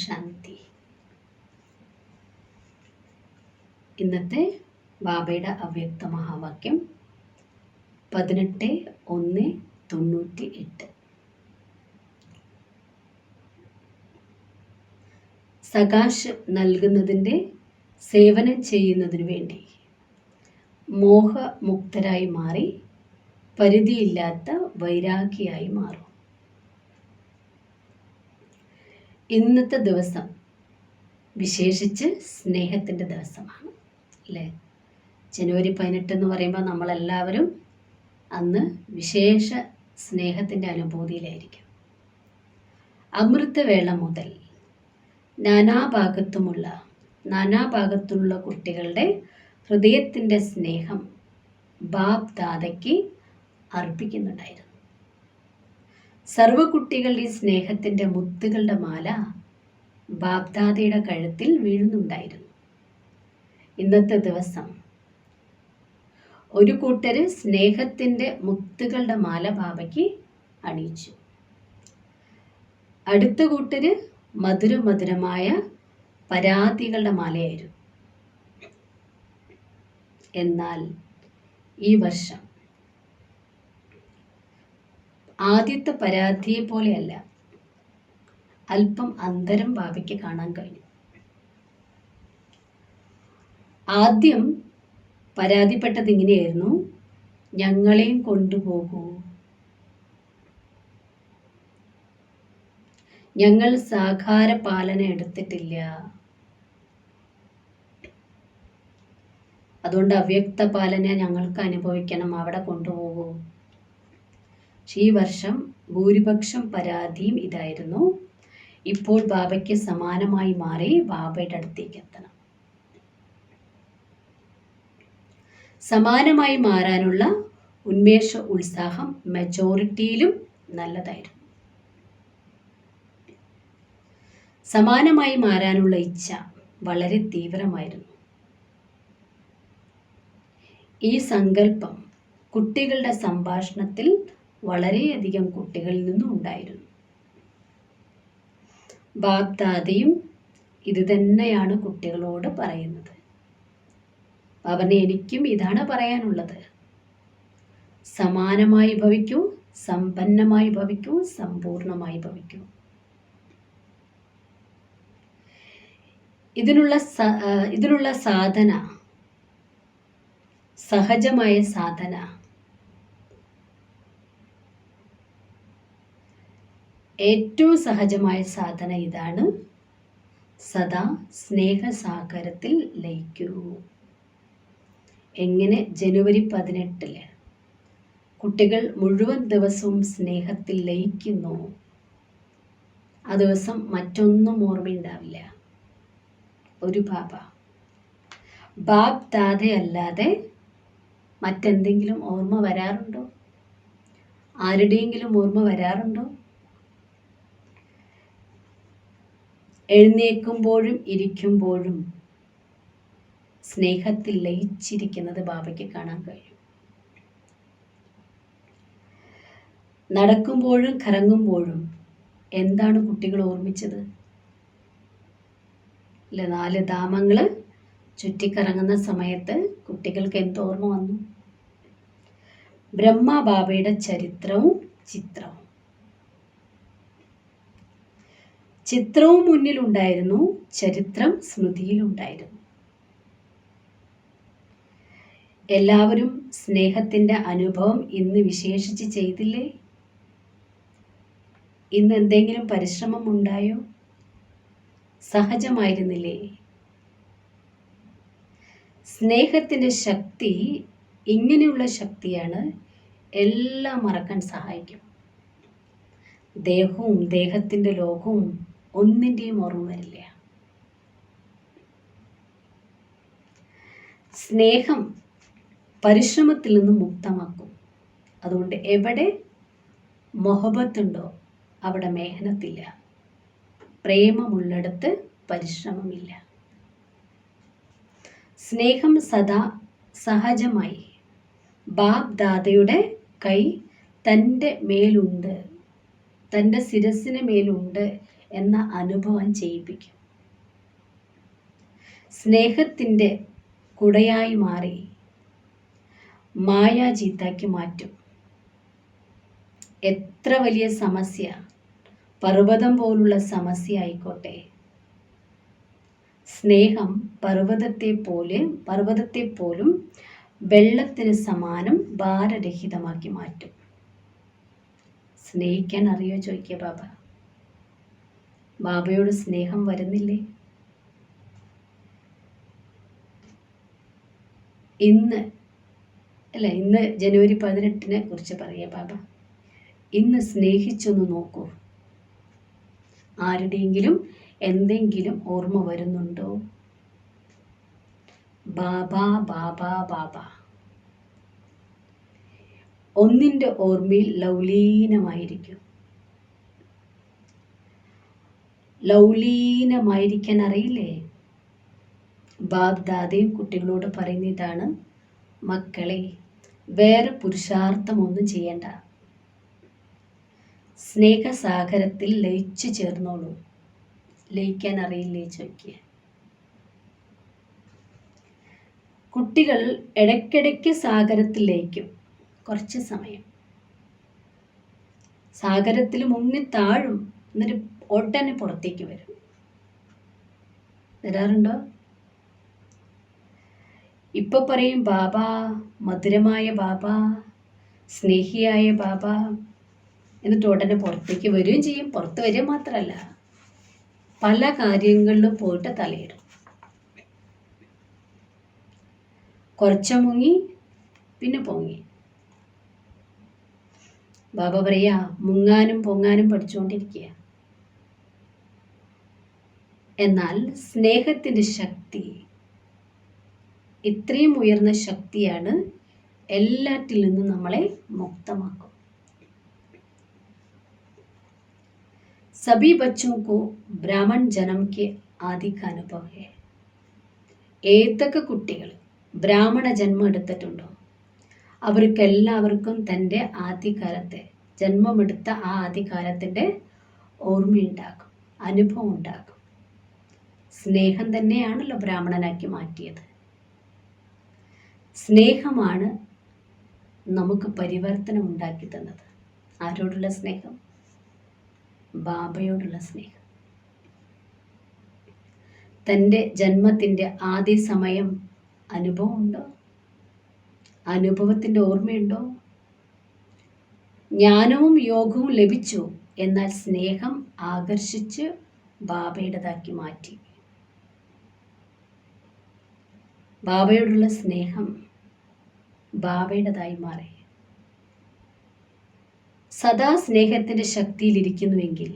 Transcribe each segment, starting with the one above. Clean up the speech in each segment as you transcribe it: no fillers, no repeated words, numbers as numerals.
ശാന്തി. ഇന്നത്തെ ബാബയുടെ അവ്യക്ത മഹാവാക്യം 18/1/98. സകാശ് നൽകുന്നതിൻ്റെ സേവനം ചെയ്യുന്നതിനു വേണ്ടി മോഹമുക്തരായി മാറി പരിധിയില്ലാത്ത വൈരാഗിയായി മാറും. ഇന്നത്തെ ദിവസം വിശേഷിച്ച് സ്നേഹത്തിൻ്റെ ദിവസമാണ് അല്ലേ? ജനുവരി 18 എന്ന് പറയുമ്പോൾ നമ്മളെല്ലാവരും അന്ന് വിശേഷ സ്നേഹത്തിൻ്റെ അനുഭൂതിയിലായിരിക്കും. അമൃതവേള മുതൽ നാനാഭാഗത്തുള്ള കുട്ടികളുടെ ഹൃദയത്തിൻ്റെ സ്നേഹം ബാബ് ദാദയ്ക്ക് അർപ്പിക്കുന്നുണ്ടായിരുന്നു. സർവ്വ കുട്ടികളുടെ സ്നേഹത്തിൻ്റെ മുത്തുകളുടെ മാല ബാബ് ദാദയുടെ കഴുത്തിൽ വീഴുന്നുണ്ടായിരുന്നു. ഇന്നത്തെ ദിവസം ഒരു കൂട്ടര് സ്നേഹത്തിൻ്റെ മുത്തുകളുടെ മാല ബാബയ്ക്ക് അണിയിച്ചു. അടുത്ത കൂട്ടര് മധുരമായ പരാതികളുടെ മാലയായിരുന്നു. എന്നാൽ ഈ വർഷം ആദ്യത്തെ പരാതിയെ പോലെയല്ല, അല്പം അന്തരം ബാബയ്ക്ക് കാണാൻ കഴിഞ്ഞു. ആദ്യം പരാതിപ്പെട്ടത് ഇങ്ങനെയായിരുന്നു: ഞങ്ങളെയും കൊണ്ടുപോകൂ, ഞങ്ങൾ സാകാര പാലന എടുത്തിട്ടില്ല, അതുകൊണ്ട് അവ്യക്ത പാലന ഞങ്ങൾക്ക് അനുഭവിക്കണം, അവിടെ കൊണ്ടുപോകൂ. ഈ വർഷം ഭൂരിപക്ഷം പരാതിയും ഇതായിരുന്നു. ഇപ്പോൾ ബാബയ്ക്ക് സമാനമായി മാറി ബാബയുടെ അടുത്തേക്ക് എത്തണം. സമാനമായി മാറാനുള്ള ഉന്മേഷ ഉത്സാഹം മെജോറിറ്റിയിലും നല്ലതായിരുന്നു. സമാനമായി മാറാനുള്ള ഇച്ഛ വളരെ തീവ്രമായിരുന്നു. ഈ സങ്കല്പം കുട്ടികളുടെ സംഭാഷണത്തിൽ വളരെയധികം കുട്ടികളിൽ നിന്നും ഉണ്ടായിരുന്നു. ബാബ് ദാദയും ഇത് തന്നെയാണ് കുട്ടികളോട് പറയുന്നത്. അവന് എനിക്കും ഇതാണ് പറയാനുള്ളത്: സമാനമായി ഭവിക്കൂ, സമ്പന്നമായി ഭവിക്കൂ, സമ്പൂർണമായി ഭവിക്കൂ. ഇതിനുള്ള സാധന, സഹജമായ സാധന ഏറ്റവും സഹജമായ സാധന ഇതാണ്: സദാ സ്നേഹസാഗരത്തിൽ ലയിക്കൂ. എങ്ങനെ ജനുവരി 18 കുട്ടികൾ മുഴുവൻ ദിവസവും സ്നേഹത്തിൽ ലയിക്കുന്നു, ആ ദിവസം മറ്റൊന്നും ഓർമ്മയുണ്ടാവില്ല. ഒരു ബാബ് ദാദയല്ലാതെ മറ്റെന്തെങ്കിലും ഓർമ്മ വരാറുണ്ടോ? ആരുടെയെങ്കിലും ഓർമ്മ വരാറുണ്ടോ? എഴുന്നേൽക്കുമ്പോഴും ഇരിക്കുമ്പോഴും സ്നേഹത്തിൽ ലയിച്ചിരിക്കുന്നത് ബാബയ്ക്ക് കാണാൻ കഴിയും. നടക്കുമ്പോഴും കറങ്ങുമ്പോഴും എന്താണ് കുട്ടികൾ ഓർമ്മിച്ചത്? 4 ധാമങ്ങൾ ചുറ്റിക്കറങ്ങുന്ന സമയത്ത് കുട്ടികൾക്ക് എന്തോർമ്മ വന്നു? ബ്രഹ്മ ബാബയുടെ ചരിത്രവും ചിത്രവും. ചിത്രവും മുന്നിലുണ്ടായിരുന്നു, ചരിത്രം സ്മൃതിയിലുണ്ടായിരുന്നു. എല്ലാവരും സ്നേഹത്തിൻ്റെ അനുഭവം ഇന്ന് വിശേഷിച്ച് ചെയ്തില്ലേ? ഇന്ന് എന്തെങ്കിലും പരിശ്രമം ഉണ്ടായോ? സഹജമായിരുന്നില്ലേ? സ്നേഹത്തിൻ്റെ ശക്തി ഇങ്ങനെയുള്ള ശക്തിയാണ്. എല്ലാം മറക്കാൻ സഹായിക്കും. ദേഹവും ദേഹത്തിൻ്റെ ലോകവും ഒന്നിൻ്റെയും ഓർമ്മ വരില്ല. സ്നേഹം പരിശ്രമത്തിൽ നിന്ന് മുക്തമാക്കും. അതുകൊണ്ട് എവിടെ മൊഹബത്തുണ്ടോ അവിടെ മേഹനത്തില്ല, പ്രേമമുള്ളിടത്ത് പരിശ്രമമില്ല. സ്നേഹം സദാ സഹജമായി ബാബ് ദാദയുടെ കൈ തൻ്റെ മേലുണ്ട്, തൻ്റെ ശിരസിന് മേലുണ്ട് എന്ന അനുഭവം ചെയ്യിപ്പിക്കും. സ്നേഹത്തിൻ്റെ കുടയായി മാറി മായാജീത്താക്കി മാറ്റും. എത്ര വലിയ സമസ്യ, പർവ്വതം പോലുള്ള സമസ്യ ആയിക്കോട്ടെ, സ്നേഹം പർവ്വതത്തെ പോലും വെള്ളത്തിന് സമാനം ഭാരരഹിതമാക്കി മാറ്റും. സ്നേഹിക്കാൻ അറിയോ ചോദിക്കുക ബാബ. ബാബയോട് സ്നേഹം വരുന്നില്ലേ? ഇന്ന് ജനുവരി 18 കുറിച്ച് പറയാം ബാബ. ഇന്ന് സ്നേഹിച്ചൊന്ന് നോക്കൂ. ആരുടെയെങ്കിലും എന്തെങ്കിലും ഓർമ്മ വരുന്നുണ്ടോ? ബാബ ബാബ ബാബ. ഒന്നിൻ്റെ ഓർമ്മയിൽ ലൗലീനമായിരിക്കാൻ അറിയില്ലേ? ബാബ് ദാദയും കുട്ടികളോട് പറയുന്ന ഇതാണ്, മക്കളെ വേറെ പുരുഷാർത്ഥമൊന്നും ചെയ്യണ്ട, സ്നേഹസാഗരത്തിൽ ലയിച്ചു ചേർന്നോളൂ. ലയിക്കാൻ അറിയില്ലേ ചോദിക്കുക. കുട്ടികൾ ഇടയ്ക്കിടയ്ക്ക് സാഗരത്തിൽ ലയിക്കും. കുറച്ച് സമയം സാഗരത്തിൽ മുങ്ങി താഴും, എന്നിട്ട് ഉടനെ പുറത്തേക്ക് വരാറുണ്ടോ? ഇപ്പൊ പറയും ബാബ, മധുരമായ ബാബ, സ്നേഹിയായ ബാബ, എന്നിട്ട് ഉടനെ പുറത്തേക്ക് വരികയും ചെയ്യും. പുറത്ത് വരിക മാത്രമല്ല, പല കാര്യങ്ങളിലും പോയിട്ട് തലയിടും. കുറച്ച് മുങ്ങി പിന്നെ പൊങ്ങി. ബാബ പറയാ, മുങ്ങാനും പൊങ്ങാനും പഠിച്ചുകൊണ്ടിരിക്കുക. എന്നാൽ സ്നേഹത്തിൻ്റെ ശക്തി ഇത്രയും ഉയർന്ന ശക്തിയാണ്, എല്ലാറ്റിൽ നിന്നും നമ്മളെ മുക്തമാക്കും. सभी बच्चों को ब्राह्मण जन्म के आदि का अनुभव है. ഏതൊക്കെ കുട്ടികൾ ബ്രാഹ്മണ ജന്മം എടുത്തിട്ടുണ്ടോ അവർക്കെല്ലാവർക്കും തൻ്റെ ആദ്യകാലത്തെ ജന്മമെടുത്ത ആ ആദ്യകാലത്തിൻ്റെ ഓർമ്മയുണ്ടാകും, അനുഭവം ഉണ്ടാകും. സ്നേഹം തന്നെയാണല്ലോ ബ്രാഹ്മണനാക്കി മാറ്റിയത്. സ്നേഹമാണ് നമുക്ക് പരിവർത്തനം ഉണ്ടാക്കി തന്നത്. ആരോടുള്ള സ്നേഹം? ബാബയോടുള്ള സ്നേഹം. തൻ്റെ ജന്മത്തിൻ്റെ ആദ്യ സമയം അനുഭവമുണ്ടോ? അനുഭവത്തിൻ്റെ ഓർമ്മയുണ്ടോ? ജ്ഞാനവും യോഗവും ലഭിച്ചു, എന്നാൽ സ്നേഹം ആകർഷിച്ച് ബാബയുടേതാക്കി മാറ്റി. ബാബയോടുള്ള സ്നേഹം ബാബയുടേതായി മാറി. സദാ സ്നേഹത്തിൻ്റെ ശക്തിയിലിരിക്കുന്നുവെങ്കിൽ,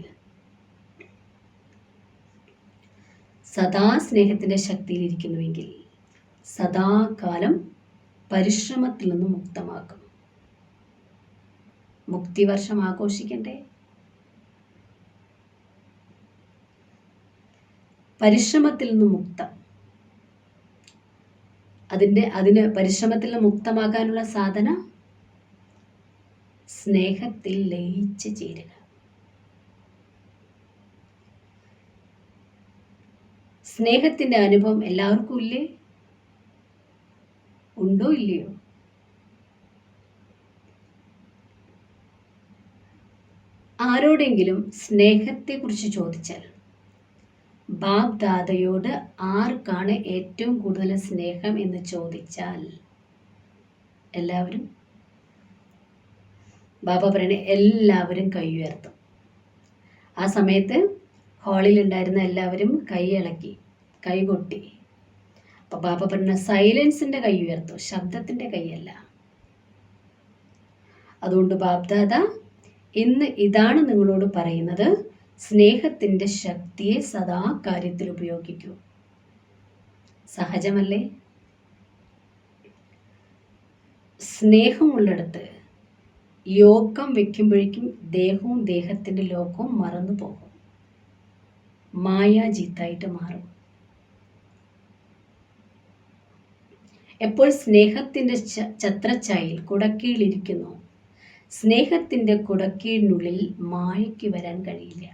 സദാകാലം പരിശ്രമത്തിൽ നിന്നും മുക്തമാക്കും. മുക്തിവർഷം ആഘോഷിക്കണ്ടേ? പരിശ്രമത്തിൽ നിന്നും മുക്തം. അതിന് പരിശ്രമത്തിൽ നിന്ന് മുക്തമാകാനുള്ള സാധന സ്നേഹത്തിൽ ലയിച്ച് ചേരുക. സ്നേഹത്തിൻ്റെ അനുഭവം എല്ലാവർക്കും ഇല്ലേ? ഉണ്ടോ ഇല്ലയോ? ആരോടെങ്കിലും സ്നേഹത്തെക്കുറിച്ച് ചോദിച്ചാൽ, ബാബ് ദാദയോട് ആർക്കാണ് ഏറ്റവും കൂടുതൽ സ്നേഹം എന്ന് ചോദിച്ചാൽ, എല്ലാവരും ബാബ പറയണേ എല്ലാവരും കൈ ഉയർത്തും. ആ സമയത്ത് ഹാളിലുണ്ടായിരുന്ന എല്ലാവരും കൈ ഇളക്കി, കൈ കൊട്ടി. അപ്പോൾ ബാബ പറഞ്ഞ സൈലൻസിൻ്റെ കൈ ഉയർത്തു, ശബ്ദത്തിൻ്റെ കൈയല്ല. അതുകൊണ്ട് ബാബ്ദാദ ഇന്ന് ഇതാണ് നിങ്ങളോട് പറയുന്നത്, സ്നേഹത്തിൻ്റെ ശക്തിയെ സദാ കാര്യത്തിൽ ഉപയോഗിക്കൂ. സഹജമല്ലേ? സ്നേഹമുള്ളിടത്ത് യോഗം വെക്കുമ്പോഴേക്കും ദേഹവും ദേഹത്തിൻ്റെ ലോകവും മറന്നു പോകും, മായാജീത്തായിട്ട് മാറും. എപ്പോൾ സ്നേഹത്തിൻ്റെ ഛത്രഛായയിൽ കുടക്കീഴിലിരിക്കുന്നു, സ്നേഹത്തിൻ്റെ കുടക്കീഴിനുള്ളിൽ മായയ്ക്ക് വരാൻ കഴിയില്ല.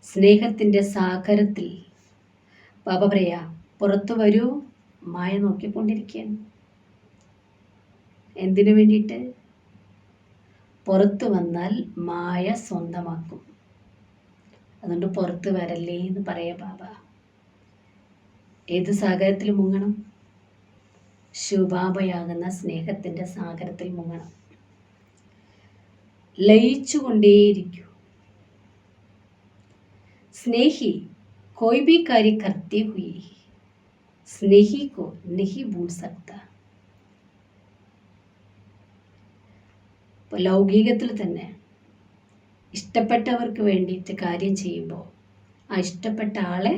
സ്നേഹത്തിൻ്റെ സാഗരത്തിൽ ബാബ പറയാ, പുറത്തു വരൂ. മായ നോക്കിക്കൊണ്ടിരിക്കുകയാണ്. എന്തിനു വേണ്ടിയിട്ട്? പുറത്തു വന്നാൽ മായ സ്വന്തമാക്കും. അതുകൊണ്ട് പുറത്ത് വരല്ലേ എന്ന് പറയാ ബാബ. ഏത് സാഗരത്തിൽ മുങ്ങണം? ശിവബാബയാകുന്ന സ്നേഹത്തിൻ്റെ സാഗരത്തിൽ മുങ്ങണം. ലയിച്ചുകൊണ്ടേയിരിക്കൂ. സ്നേഹി कोई भी कार्य करते हुए स्नेही को नहीं भूल सकता. ഇപ്പോൾ ലൗകികത്തിൽ തന്നെ ഇഷ്ടപ്പെട്ടവർക്ക് വേണ്ടിയിട്ട് കാര്യം ചെയ്യുമ്പോൾ ആ ഇഷ്ടപ്പെട്ട ആളെ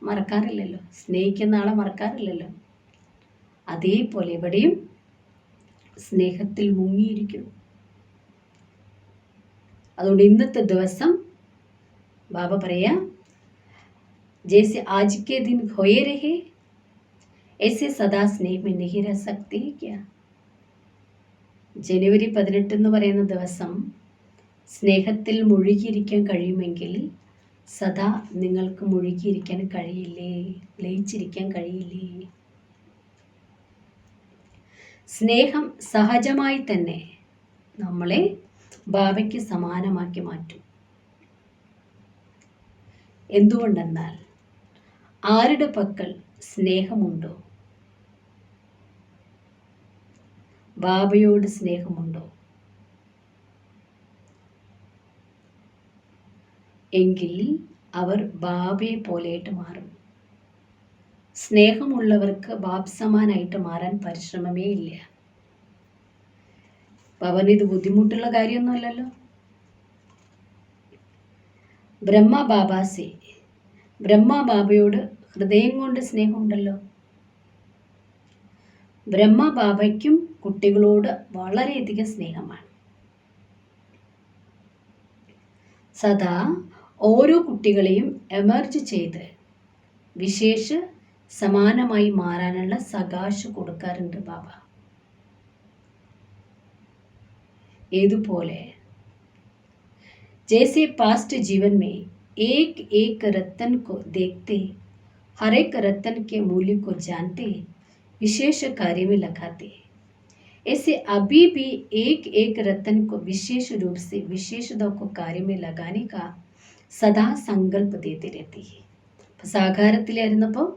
മറക്കാറില്ലല്ലോ, സ്നേഹിക്കുന്ന ആളെ മറക്കാറില്ലല്ലോ. അതേപോലെ ഇവിടെയും സ്നേഹത്തിൽ മുങ്ങിയിരിക്കുന്നു. അതുകൊണ്ട് ഇന്നത്തെ ദിവസം ബാബ പറയാ, जैसे आज के दिन खोए रहे ऐसे सदा स्नेह में नहीं रह सकते क्या. ജനുവരി 18 എന്ന് പറയുന്ന ദിവസം സ്നേഹത്തിൽ മുഴുകിയിരിക്കാൻ കഴിയുമെങ്കിൽ സദാ നിങ്ങൾക്ക് മുഴുകിയിരിക്കാൻ കഴിയില്ലേ, ലയിച്ചിരിക്കാൻ കഴിയില്ലേ. സ്നേഹം സഹജമായി തന്നെ നമ്മളെ ബാബയ്ക്ക് സമാനമാക്കി മാറ്റും. എന്തുകൊണ്ടെന്നാൽ ആരുടെ പക്കൽ സ്നേഹമുണ്ടോ, ബാബയോട് സ്നേഹമുണ്ടോ, എങ്കിൽ അവർ ബാബയെ പോലെയായിട്ട് മാറും. സ്നേഹമുള്ളവർക്ക് ബാബ് സമാനായിട്ട് മാറാൻ പരിശ്രമമേ ഇല്ല. അവനിത് ബുദ്ധിമുട്ടുള്ള കാര്യമൊന്നുമല്ലല്ലോ. ബ്രഹ്മ ബാബയോട് ഹൃദയം കൊണ്ട് സ്നേഹമുണ്ടല്ലോ. ബ്രഹ്മ ബാബയ്ക്കും കുട്ടികളോട് വളരെയധികം സ്നേഹമാണ്. സദാ ഓരോ കുട്ടികളെയും എമർജ് ചെയ്ത് വിശേഷ സമാനമായി മാറാനുള്ള സകാശ് കൊടുക്കാറുണ്ട് ബാബ. ഏതുപോലെ जैसे पास्ट जीवन में एक एक रत्न को देखते, हर एक रत्न के मूल्य को जानते, विशेष कार्य में लगाते, ऐसे अभी भी एक एक रत्न को विशेष रूप से विशेषता को कार्य में लगाने का सदा संकल्प देते रहते हैं. സാകാരത്തിലായിരുന്നപ്പോൾ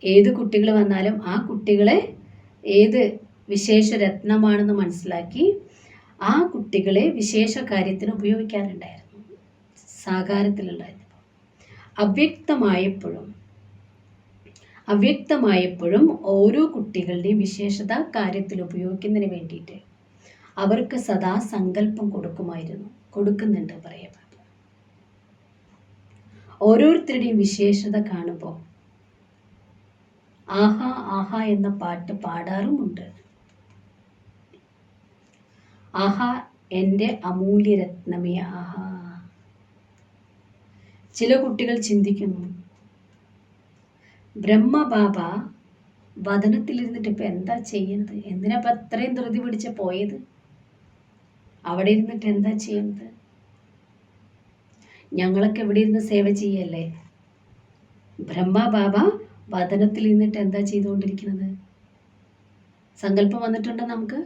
ഏത് കുട്ടികൾ വന്നാലും ആ കുട്ടികളെ ഏത് വിശേഷ രത്നമാണെന്ന് മനസ്സിലാക്കി ആ കുട്ടികളെ വിശേഷ കാര്യത്തിന് ഉപയോഗിക്കാറുണ്ടായിരുന്നു. സാകാരത്തിലുണ്ടായിരുന്നു. അവ്യക്തമായപ്പോഴും ഓരോ കുട്ടികളുടെയും വിശേഷത കാര്യത്തിൽ ഉപയോഗിക്കുന്നതിന് വേണ്ടിയിട്ട് അവർക്ക് സദാ സങ്കല്പം കൊടുക്കുന്നുണ്ട് പറയാം. ഓരോരുത്തരുടെയും വിശേഷത കാണുമ്പോൾ ആഹാ ആഹാ എന്ന പാട്ട് പാടാറുമുണ്ട്. ആഹാ എൻ്റെ അമൂല്യരത്നമേ ആഹാ. ചില കുട്ടികൾ ചിന്തിക്കുന്നു, ബ്രഹ്മബാബ വദനത്തിലിരുന്നിട്ട് ഇപ്പം എന്താ ചെയ്യുന്നത്, എന്തിനാ ഇപ്പം അത്രയും ധൃതി പിടിച്ച് പോയത്, അവിടെ ഇരുന്നിട്ട് എന്താ ചെയ്യുന്നത്, ഞങ്ങളൊക്കെ എവിടെ ഇരുന്ന് സേവ ചെയ്യല്ലേ. ബ്രഹ്മബാബ വദനത്തിൽ ഇരുന്നിട്ട് എന്താ ചെയ്തുകൊണ്ടിരിക്കുന്നത്, സങ്കല്പം വന്നിട്ടുണ്ടോ നമുക്ക്?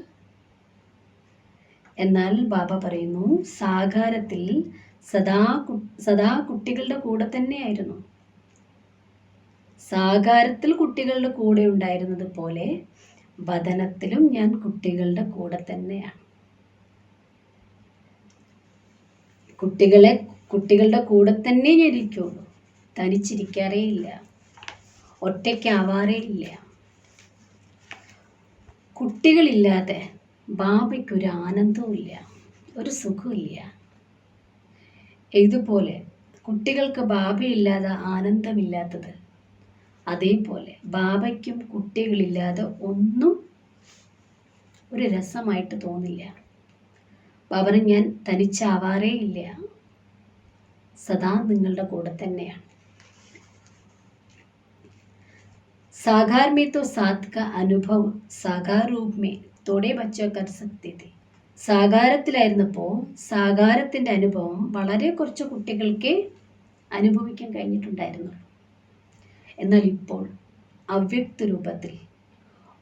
എന്നാൽ ബാബ പറയുന്നു, സാകാരത്തിൽ സദാ കുട്ടികളുടെ കൂടെ തന്നെയായിരുന്നു. സാകാരത്തിൽ കുട്ടികളുടെ കൂടെ ഉണ്ടായിരുന്നത് പോലെ വദനത്തിലും ഞാൻ കുട്ടികളുടെ കൂടെ തന്നെയാണ്. കുട്ടികളുടെ കൂടെ തന്നെ ഞാൻ ഇരിക്കുള്ളൂ. തനിച്ചിരിക്കാറേ ഇല്ല, ഒറ്റയ്ക്കാവാറേ ഇല്ല. കുട്ടികളില്ലാതെ ബാബയ്ക്കൊരു ആനന്ദവുമില്ല, ഒരു സുഖമില്ല. ഇതുപോലെ കുട്ടികൾക്ക് ബാബയില്ലാതെ ആനന്ദമില്ലാത്തത്, അതേപോലെ ബാബയ്ക്കും കുട്ടികളില്ലാതെ ഒന്നും ഒരു രസമായിട്ട് തോന്നില്ല. ബാബനെ ഞാൻ തനിച്ചാവാറേ ഇല്ല, സദാ നിങ്ങളുടെ കൂടെ തന്നെയാണ്. साकार में तो साथ का अनुभव साकार रूप में थोड़े बच्चे कर सकते थे. സാകാരത്തിലായിരുന്നപ്പോൾ സാകാരത്തിൻ്റെ അനുഭവം വളരെ കുറച്ച് കുട്ടികൾക്ക് അനുഭവിക്കാൻ കഴിഞ്ഞിട്ടുണ്ടായിരുന്നുള്ളൂ. എന്നാൽ ഇപ്പോൾ അവ്യക്ത രൂപത്തിൽ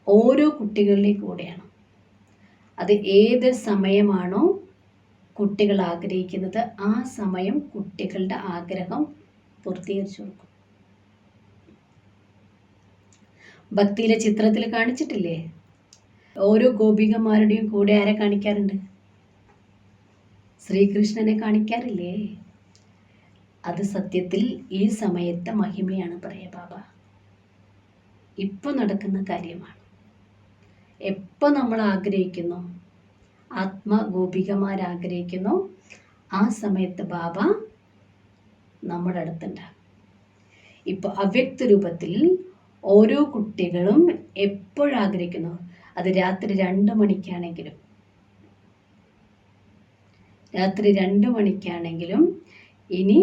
ഓരോ കുട്ടികളിലേക്ക് കൂടെയാണ്. അത് ഏത് സമയമാണോ കുട്ടികൾ ആഗ്രഹിക്കുന്നത് ആ സമയം കുട്ടികളുടെ ആഗ്രഹം പൂർത്തീകരിച്ചു കൊടുക്കും. ഭക്തിയിലെ ചിത്രത്തിൽ കാണിച്ചിട്ടില്ലേ, ഓരോ ഗോപികമാരുടെയും കൂടെ ആരെ കാണിക്കാറുണ്ട്? ശ്രീകൃഷ്ണനെ കാണിക്കാറില്ലേ? അത് സത്യത്തിൽ ഈ സമയത്തെ മഹിമയാണ് പറയാ ബാബ. ഇപ്പൊ നടക്കുന്ന കാര്യമാണ്. എപ്പോൾ നമ്മൾ ആഗ്രഹിക്കുന്നു, ആത്മഗോപികമാരാഗ്രഹിക്കുന്നു, ആ സമയത്ത് ബാബ നമ്മുടെ അടുത്തുണ്ടാകും. ഇപ്പോൾ അവ്യക്ത രൂപത്തിൽ ഓരോ കുട്ടികളും എപ്പോഴാഗ്രഹിക്കുന്നു, അത് രാത്രി 2 മണിക്കാണെങ്കിലും ഇനി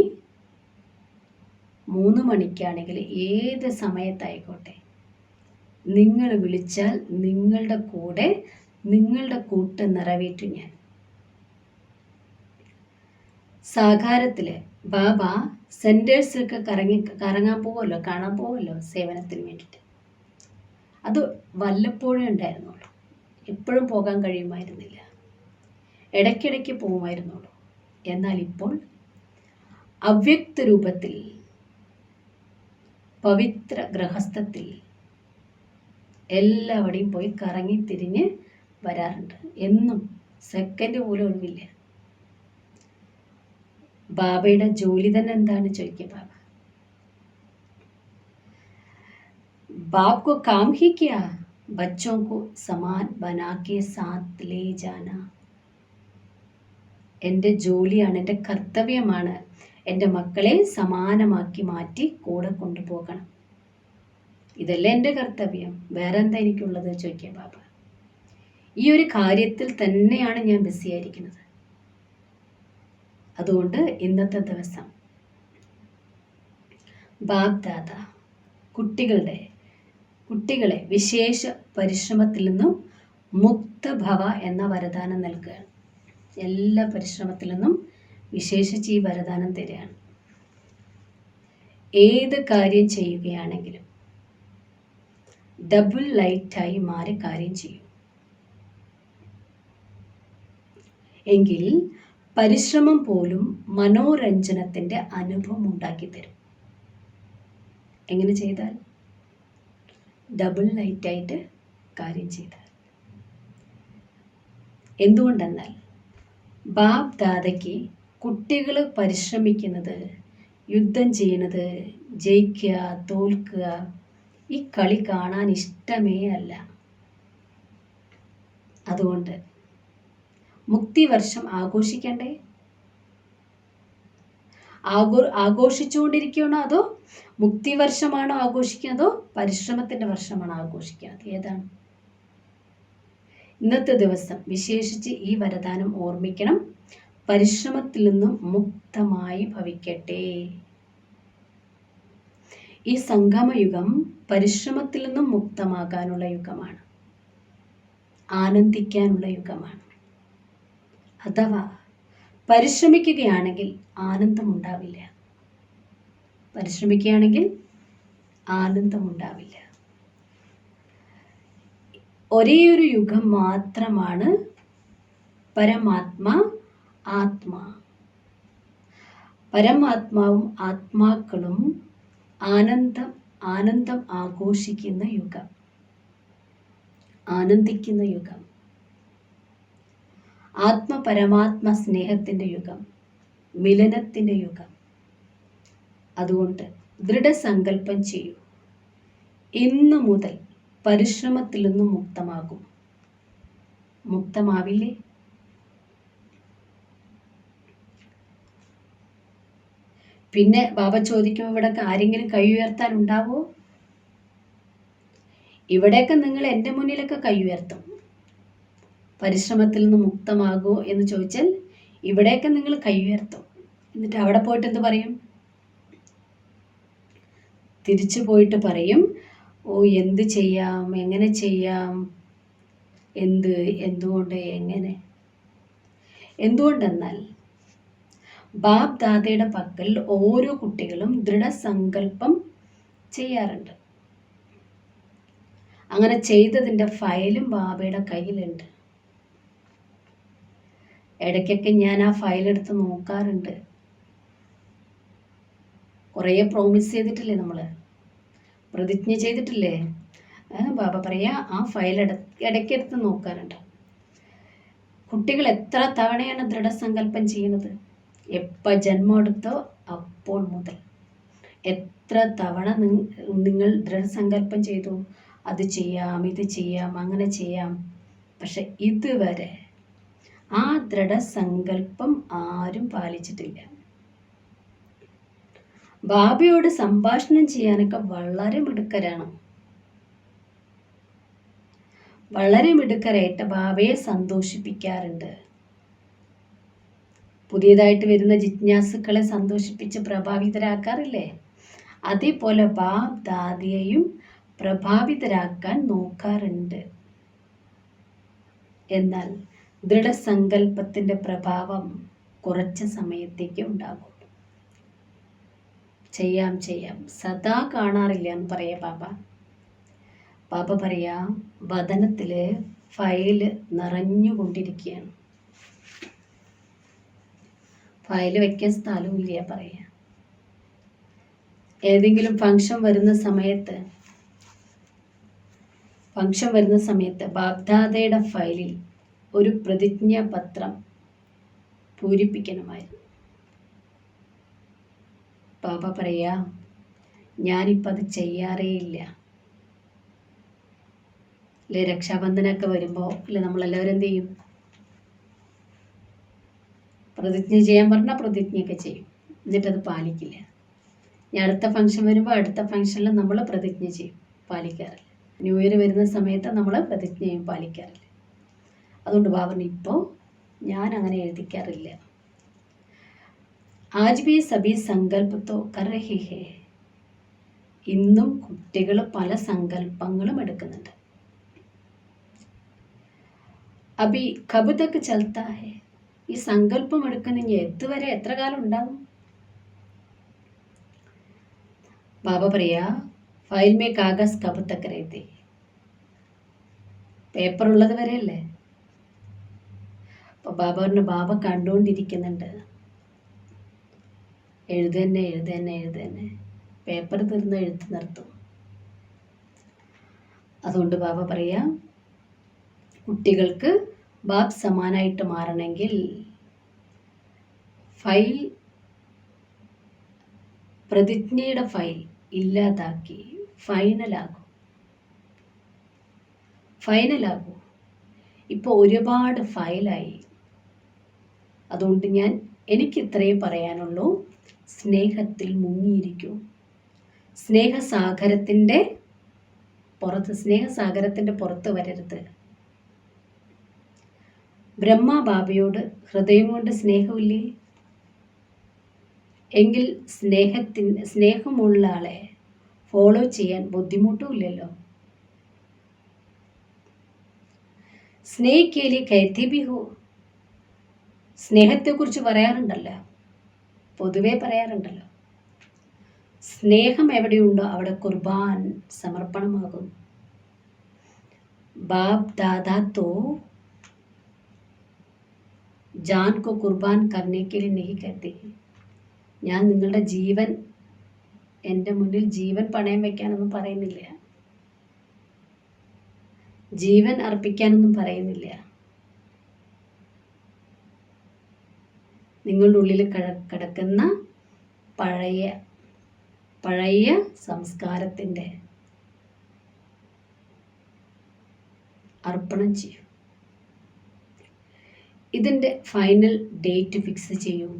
3 മണിക്കാണെങ്കിലും ഏത് സമയത്തായിക്കോട്ടെ, നിങ്ങൾ വിളിച്ചാൽ നിങ്ങളുടെ കൂടെ നിങ്ങളുടെ കൂട്ട് നിറവേറ്റും ഞാൻ. സാകാരത്തില് ബാബ സെന്റേഴ്സൊക്കെ കറങ്ങാൻ പോവുമല്ലോ, കാണാൻ പോവുമല്ലോ സേവനത്തിന് വേണ്ടിയിട്ട്. അത് വല്ലപ്പോഴും ഉണ്ടായിരുന്നുള്ളൂ, എപ്പോഴും പോകാൻ കഴിയുമായിരുന്നില്ല, ഇടയ്ക്കിടയ്ക്ക് പോകുമായിരുന്നുള്ളൂ. എന്നാൽ ഇപ്പോൾ അവ്യക്ത രൂപത്തിൽ പവിത്ര ഗൃഹസ്ഥത്തിൽ എല്ലാവടെയും പോയി കറങ്ങി തിരിഞ്ഞ് വരാറുണ്ട്. എന്നും സെക്കൻഡ് പോലും ഒഴിവില്ല. ബാബയുടെ ജോലി തന്നെ എന്താണ് ചോദിക്കുക ബാബ. बाप को काम ही क्या, बच्चों को समान बना के साथ ले जाना. എൻ്റെ ജോലിയാണ്, എൻ്റെ കർത്തവ്യമാണ് എൻ്റെ മക്കളെ സമാനമാക്കി മാറ്റി കൂടെ കൊണ്ടുപോകണം. ഇതല്ലേ എൻ്റെ കർത്തവ്യം, വേറെ എന്താ എനിക്കുള്ളത് ചോദിക്കുക ബാബ. ഈ ഒരു കാര്യത്തിൽ തന്നെയാണ് ഞാൻ ബിസിയായിരിക്കുന്നത്. അതുകൊണ്ട് ഇന്നത്തെ ദിവസം ബാബ് ദാദ കുട്ടികളെ വിശേഷ പരിശ്രമത്തിൽ നിന്നും മുക്തഭവ എന്ന വരദാനം നൽകുകയാണ്. എല്ലാ പരിശ്രമത്തിൽ നിന്നും വിശേഷിച്ച് ഈ വരദാനം തരികയാണ്. ഏത് കാര്യം ചെയ്യുകയാണെങ്കിലും ഡബിൾ ലൈറ്റായി മാറി കാര്യം ചെയ്യും. എങ്കിൽ പരിശ്രമം പോലും മനോരഞ്ജനത്തിൻ്റെ അനുഭവം ഉണ്ടാക്കി തരും. എങ്ങനെ ചെയ്താൽ? ഡബിൾ ലൈറ്റായിട്ട് കാര്യം ചെയ്താൽ. എന്തുകൊണ്ടെന്നാൽ ബാബ് ദാദയ്ക്ക് കുട്ടികൾ പരിശ്രമിക്കുന്നത്, യുദ്ധം ചെയ്യുന്നത്, ജയിക്കുക തോൽക്കുക, ഈ കളി കാണാൻ ഇഷ്ടമേ അല്ല. അതുകൊണ്ട് മുക്തി വർഷം ആഘോഷിക്കണ്ടേ? ആഘോഷിച്ചുകൊണ്ടിരിക്കുകയാണോ, അതോ മുക്തി വർഷമാണോ ആഘോഷിക്കുന്നതോ പരിശ്രമത്തിൻ്റെ വർഷമാണോ ആഘോഷിക്കുന്നത്? ഏതാണ്? ഇന്നത്തെ ദിവസം വിശേഷിച്ച് ഈ വരദാനം ഓർമ്മിക്കണം. പരിശ്രമത്തിൽ നിന്നും മുക്തമായി ഭവിക്കട്ടെ. ഈ സംഗമയുഗം പരിശ്രമത്തിൽ നിന്നും മുക്തമാകാനുള്ള യുഗമാണ്, ആനന്ദിക്കാനുള്ള യുഗമാണ്. അഥവാ പരിശ്രമിക്കുകയാണെങ്കിൽ ആനന്ദമുണ്ടാവില്ല. പരിശ്രമിക്കുകയാണെങ്കിൽ ആനന്ദമുണ്ടാവില്ല. ഒരേയൊരു യുഗം മാത്രമാണ് ആത്മാ. പരമാത്മാവും ആത്മാക്കളും ആനന്ദം ആഘോഷിക്കുന്ന യുഗം, ആനന്ദിക്കുന്ന യുഗം, ആത്മപരമാത്മ സ്നേഹത്തിൻ്റെ യുഗം, മിലനത്തിൻ്റെ യുഗം. അതുകൊണ്ട് ദൃഢസങ്കല്പം ചെയ്യൂ, ഇന്നു മുതൽ പരിശ്രമത്തിൽ നിന്നും മുക്തമാകും. മുക്തമാവില്ലേ? പിന്നെ ബാബ ചോദിക്കുമ്പോൾ ഇവിടെ ആരെങ്കിലും കൈ ഉയർത്താൻ ഉണ്ടാവോ? ഇവിടെയൊക്കെ നിങ്ങൾ എൻ്റെ മുന്നിലൊക്കെ കൈ ഉയർത്തും. പരിശ്രമത്തിൽ നിന്ന് മുക്തമാകുമോ എന്ന് ചോദിച്ചാൽ ഇവിടെയൊക്കെ നിങ്ങൾ കൈ ഉയർത്തും. എന്നിട്ട് അവിടെ പോയിട്ട് എന്ത് പറയും? തിരിച്ചു പോയിട്ട് പറയും, ഓ എന്ത് ചെയ്യാം, എങ്ങനെ ചെയ്യാം, എന്തുകൊണ്ട്, എങ്ങനെ. എന്തുകൊണ്ടെന്നാൽ ബാബ് ദാദയുടെ പക്കൽ ഓരോ കുട്ടികളും ദൃഢസങ്കല്പം ചെയ്യാറുണ്ട്. അങ്ങനെ ചെയ്തതിൻ്റെ ഫയലും ബാബയുടെ കയ്യിലുണ്ട്. ഇടയ്ക്കൊക്കെ ഞാൻ ആ ഫയലെടുത്ത് നോക്കാറുണ്ട്. കുറേ പ്രോമിസ് ചെയ്തിട്ടില്ലേ, നമ്മൾ പ്രതിജ്ഞ ചെയ്തിട്ടില്ലേ? ബാബ പറയാ ആ ഫയൽ ഇടയ്ക്കെടുത്ത് നോക്കാറുണ്ട്. കുട്ടികൾ എത്ര തവണയാണ് ദൃഢസങ്കല്പം ചെയ്യുന്നത്? എപ്പോൾ ജന്മം എടുത്തോ അപ്പോൾ മുതൽ എത്ര തവണ നിങ്ങൾ ദൃഢസങ്കല്പം ചെയ്തു, അത് ചെയ്യാം, ഇത് ചെയ്യാം, അങ്ങനെ ചെയ്യാം. പക്ഷെ ഇതുവരെ ആ ദൃഢസങ്കല്പം ആരും പാലിച്ചിട്ടില്ല. ബാബയോട് സംഭാഷണം ചെയ്യാനൊക്കെ വളരെ മിടുക്കരാണ്. വളരെ മിടുക്കരായിട്ട് ബാബയെ സന്തോഷിപ്പിക്കാറുണ്ട്. പുതിയതായിട്ട് വരുന്ന ജിജ്ഞാസുക്കളെ സന്തോഷിപ്പിച്ച് പ്രഭാവിതരാക്കാറില്ലേ? അതേപോലെ ബാബ് ദാദിയെയും പ്രഭാവിതരാക്കാൻ നോക്കാറുണ്ട്. എന്നാൽ ദൃഢസങ്കല്പത്തിൻ്റെ പ്രഭാവം കുറച്ച് സമയത്തേക്ക് ഉണ്ടാകും. ചെയ്യാം സദാ കാണാറില്ല എന്ന് പറയാ ബാബ. ബാബ പറയാ, വദനത്തിൽ ഫയല് നിറഞ്ഞുകൊണ്ടിരിക്കുകയാണ്. ഫയല് വെക്കാൻ സ്ഥലമില്ല പറയാ. ഏതെങ്കിലും ഫംഗ്ഷൻ വരുന്ന സമയത്ത് ബാബ്ദാദയുടെ ഫയലിൽ ഒരു പ്രതിജ്ഞാപത്രം പൂരിപ്പിക്കണമായിരുന്നു. ബാബ പറയാ, ഞാനിപ്പോൾ അത് ചെയ്യാറേ ഇല്ല. അല്ലെ, രക്ഷാബന്ധനൊക്കെ വരുമ്പോൾ അല്ലെ നമ്മളെല്ലാവരും എന്ത് ചെയ്യും? പ്രതിജ്ഞ ചെയ്യാൻ പറഞ്ഞാൽ പ്രതിജ്ഞയൊക്കെ ചെയ്യും, എന്നിട്ടത് പാലിക്കില്ല. ഇനി അടുത്ത ഫംഗ്ഷൻ വരുമ്പോൾ അടുത്ത ഫംഗ്ഷനിൽ നമ്മൾ പ്രതിജ്ഞ ചെയ്യും, പാലിക്കാറില്ല. ന്യൂ ഇയർ വരുന്ന സമയത്ത് നമ്മൾ പ്രതിജ്ഞ ചെയ്യും, പാലിക്കാറില്ല. അതുകൊണ്ട് ബാബറിന് ഇപ്പോൾ ഞാൻ അങ്ങനെ എഴുതിക്കാറില്ല. ആജ് ഭി സഭി സങ്കല്പത്തോ കർ രഹേ ഹേ. ഇന്നും കുട്ടികൾ പല സങ്കല്പങ്ങളും എടുക്കുന്നുണ്ട്. അഭി കബ് തക്ക് ചൽത്താ ഹേ. ഈ സങ്കല്പം എടുക്കുന്ന എത്തുവരെ, എത്ര കാലം ഉണ്ടാകും? ബാബ പറയാ, ഫയൽ മേ കാഗസ് കബ് തക്ക് രഹത്തെ. പേപ്പർ ഉള്ളത് വരെയല്ലേ. അപ്പൊ ബാബ കണ്ടുകൊണ്ടിരിക്കുന്നുണ്ട്. എഴുതന്നെ. പേപ്പർ തീർന്ന് എഴുത്ത് നിർത്തും. അതുകൊണ്ട് ബാബ പറയാ, കുട്ടികൾക്ക് ബാബ് സമാനായിട്ട് മാറണമെങ്കിൽ ഫയൽ, പ്രതിജ്ഞയുടെ ഫയൽ ഇല്ലാതാക്കി ഫൈനലാകൂ. ഇപ്പോൾ ഒരുപാട് ഫയലായി. അതുകൊണ്ട് എനിക്ക് ഇത്രയും പറയാനുള്ളൂ. സ്നേഹത്തിൽ മുങ്ങിയിരിക്കൂ. സ്നേഹസാഗരത്തിൻ്റെ പുറത്ത് വരരുത്. ബ്രഹ്മ ബാബയോട് ഹൃദയം കൊണ്ട് സ്നേഹമില്ലേ? എങ്കിൽ സ്നേഹമുള്ള ആളെ ഫോളോ ചെയ്യാൻ ബുദ്ധിമുട്ടുമില്ലല്ലോ. സ്നേഹിക്കേലി കൈത്തി ബി ഹോ. സ്നേഹത്തെക്കുറിച്ച് പറയാറുണ്ടല്ലോ, പൊതുവെ പറയാറുണ്ടല്ലോ. സ്നേഹം എവിടെയുണ്ടോ അവിടെ കുർബാൻ സമർപ്പണമാകും. ബാബ് ദാദാ തോ ജാൻ കോ കുർബാൻ കർനെ കെ ലിയെ നഹീ കഹത്തെ. ഞാൻ നിങ്ങളുടെ ജീവൻ, എൻ്റെ മുന്നിൽ ജീവൻ പണയം വയ്ക്കാനൊന്നും പറയുന്നില്ല, ജീവൻ അർപ്പിക്കാനൊന്നും പറയുന്നില്ല. നിങ്ങളുടെ ഉള്ളിൽ കിടക്കുന്ന പഴയ സംസ്കാരത്തിൻ്റെ അർപ്പണം ചെയ്യും. ഇതിൻ്റെ ഫൈനൽ ഡേറ്റ് ഫിക്സ് ചെയ്യും.